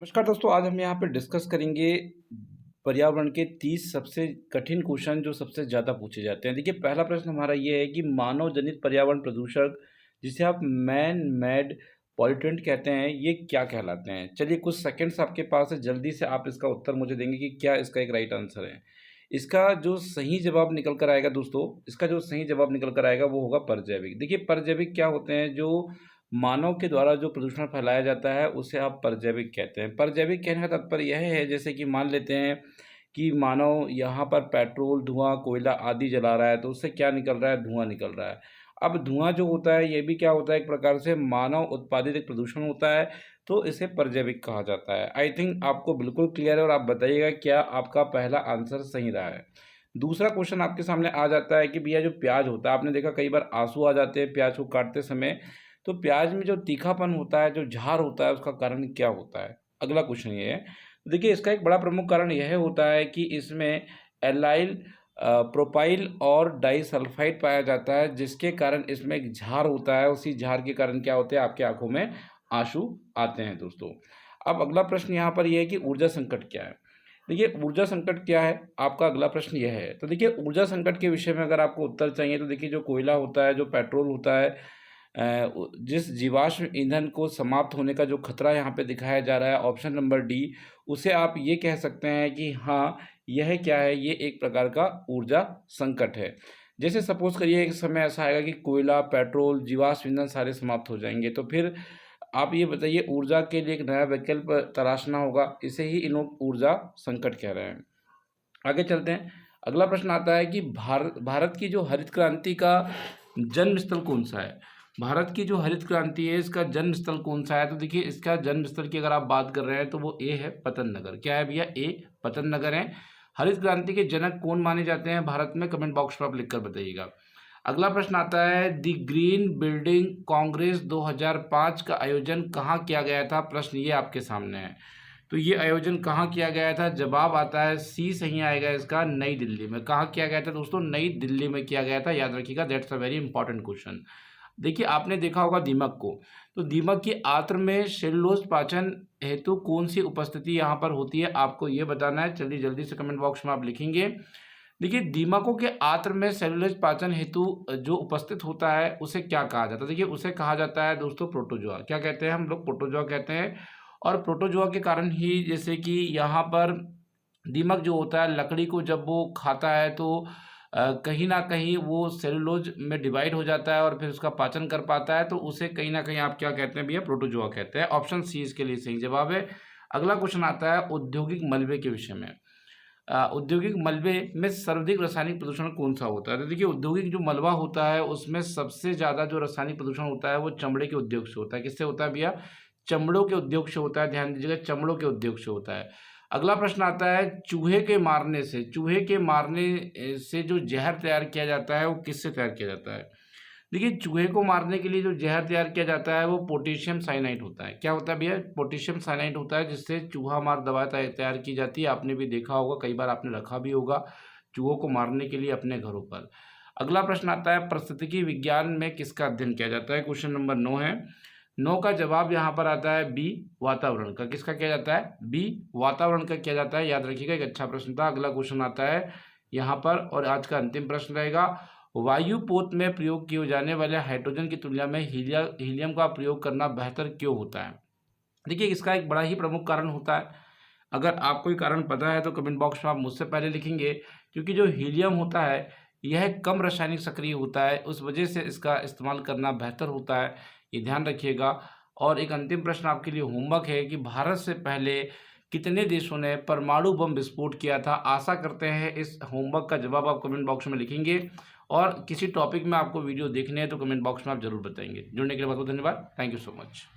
नमस्कार दोस्तों, आज हम यहाँ पे डिस्कस करेंगे पर्यावरण के 30 सबसे कठिन क्वेश्चन जो सबसे ज़्यादा पूछे जाते हैं। देखिए, पहला प्रश्न हमारा ये है कि मानव जनित पर्यावरण प्रदूषण जिसे आप मैन मेड पॉल्यूटेंट कहते हैं, ये क्या कहलाते हैं? चलिए कुछ सेकंड्स आपके पास है, जल्दी से आप इसका उत्तर मुझे देंगे कि क्या इसका एक राइट आंसर है। इसका जो सही जवाब निकल कर आएगा दोस्तों, इसका जो सही जवाब निकल कर आएगा वो होगा परजैविक। देखिए, परजैविक क्या होते हैं? जो मानव के द्वारा जो प्रदूषण फैलाया जाता है उसे आप परजैविक कहते हैं। परजैविक कहने का तात्पर्य यह है जैसे कि मान लेते हैं कि मानव यहाँ पर पेट्रोल, धुआँ, कोयला आदि जला रहा है तो उससे क्या निकल रहा है? धुआँ निकल रहा है। अब धुआँ जो होता है ये भी क्या होता है? एक प्रकार से मानव उत्पादित एक प्रदूषण होता है, तो इसे परजैविक कहा जाता है। आई थिंक आपको बिल्कुल क्लियर है और आप बताइएगा क्या आपका पहला आंसर सही रहा है। दूसरा क्वेश्चन आपके सामने आ जाता है कि भैया जो प्याज़ होता है, आपने देखा कई बार आँसू आ जाते हैं प्याज़ को काटते समय, तो प्याज में जो तीखापन होता है, जो झार होता है, उसका कारण क्या होता है? अगला क्वेश्चन ये है। देखिए, इसका एक बड़ा प्रमुख कारण यह होता है कि इसमें एल्लाइल प्रोपाइल और डाइसल्फ़ाइड पाया जाता है, जिसके कारण इसमें एक झार होता है। उसी झार के कारण क्या होता है? आपकी आँखों में आँसू आते हैं दोस्तों। अब अगला प्रश्न यहाँ पर ये है कि ऊर्जा संकट क्या है? देखिए, ऊर्जा संकट क्या है? आपका अगला प्रश्न यह है। तो देखिए, ऊर्जा संकट के विषय में अगर आपको उत्तर चाहिए, तो देखिए जो कोयला होता है, जो पेट्रोल होता है, जिस जीवाश्म ईंधन को समाप्त होने का जो खतरा यहाँ पे दिखाया जा रहा है, ऑप्शन नंबर डी, उसे आप ये कह सकते हैं कि हाँ, यह क्या है? ये एक प्रकार का ऊर्जा संकट है। जैसे सपोज़ करिए एक समय ऐसा आएगा कि कोयला, पेट्रोल, जीवाश्म ईंधन सारे समाप्त हो जाएँगे, तो फिर आप ये बताइए ऊर्जा के लिए एक नया विकल्प तलाशना होगा, इसे ही इन लोग ऊर्जा संकट कह रहे हैं। आगे चलते हैं। अगला प्रश्न आता है कि भारत की जो हरित क्रांति का जन्मस्थल कौन-सा है? भारत की जो हरित क्रांति है इसका जन्मस्थल कौन-सा है? तो देखिए इसका जन्मस्थल की अगर आप बात कर रहे हैं तो वो ए है पतन नगर। क्या है भैया? ए पतन नगर है। हरित क्रांति के जनक कौन माने जाते हैं भारत में? कमेंट बॉक्स में आप लिख कर बताइएगा। अगला प्रश्न आता है द ग्रीन बिल्डिंग कांग्रेस 2005 का आयोजन कहाँ किया गया था? प्रश्न ये आपके सामने है। तो ये आयोजन कहाँ किया गया था? जवाब आता है सी सही आएगा इसका, नई दिल्ली में। कहाँ किया गया था दोस्तों? नई दिल्ली में किया गया था। याद रखिएगा, that's a very important question. देखिए, आपने देखा होगा दीमक को, तो दीमक की आंत्र में सेलुलोज पाचन हेतु कौन सी उपस्थिति यहाँ पर होती है? आपको ये बताना है। चलिए जल्दी से कमेंट बॉक्स में आप लिखेंगे। देखिए, दीमकों के आंत्र में सेलुलोज पाचन हेतु जो उपस्थित होता है उसे क्या कहा जाता है? देखिए, उसे कहा जाता है दोस्तों प्रोटोजोआ। क्या कहते हैं हम लोग? प्रोटोजोआ कहते हैं। और प्रोटोजोआ के कारण ही जैसे कि यहाँ पर दीमक जो होता है लकड़ी को जब वो खाता है तो कहीं न कहीं वो सेलुलोज में डिवाइड हो जाता है और फिर उसका पाचन कर पाता है, तो उसे कहीं न कहीं आप क्या कहते हैं भैया? प्रोटोजोआ कहते हैं। ऑप्शन सी इसके लिए सही जवाब है। अगला क्वेश्चन आता है औद्योगिक मलबे के विषय में। औद्योगिक मलबे में सर्वाधिक रासायनिक प्रदूषण कौन-सा होता है? तो देखिए, औद्योगिक जो मलबा होता है उसमें सबसे ज़्यादा जो रासायनिक प्रदूषण होता है वो चमड़े के उद्योग से होता है। किससे होता है भैया? चमड़ों के उद्योग से होता है। ध्यान दीजिएगा, चमड़ों के उद्योग से होता है। अगला प्रश्न आता है चूहे के मारने से जो ज़हर तैयार किया जाता है वो किससे तैयार किया जाता है? देखिए, चूहे को मारने के लिए जो ज़हर तैयार किया जाता है वो पोटेशियम साइनाइड होता है। क्या होता है भैया? पोटेशियम साइनाइड होता है, जिससे चूहा मार दवा तैयार की जाती है। आपने भी देखा होगा, कई बार आपने रखा भी होगा चूहों को मारने के लिए अपने घरों पर। अगला प्रश्न आता है पारिस्थितिकी विज्ञान में किसका अध्ययन किया जाता है? क्वेश्चन नंबर 9 है। 9 का जवाब यहाँ पर आता है बी, वातावरण का। किसका किया जाता है? बी, वातावरण का किया जाता है। याद रखिएगा, एक अच्छा प्रश्न था। अगला क्वेश्चन आता है यहाँ पर और आज का अंतिम प्रश्न रहेगा, वायु पोत में प्रयोग किए जाने वाले हाइड्रोजन की तुलना में हीलियम का प्रयोग करना बेहतर क्यों होता है? देखिए, इसका एक बड़ा ही प्रमुख कारण होता है। अगर आपको कोई कारण पता है तो कमेंट बॉक्स में आप मुझसे पहले लिखेंगे, क्योंकि जो हीलियम होता है यह कम रासायनिक सक्रिय होता है, उस वजह से इसका इस्तेमाल करना बेहतर होता है। ये ध्यान रखिएगा। और एक अंतिम प्रश्न आपके लिए होमवर्क है कि भारत से पहले कितने देशों ने परमाणु बम विस्फोट किया था? आशा करते हैं इस होमवर्क का जवाब आप कमेंट बॉक्स में लिखेंगे और किसी टॉपिक में आपको वीडियो देखने हैं तो कमेंट बॉक्स में आप ज़रूर बताएंगे। जुड़ने के लिए बहुत बहुत धन्यवाद। Thank you so much.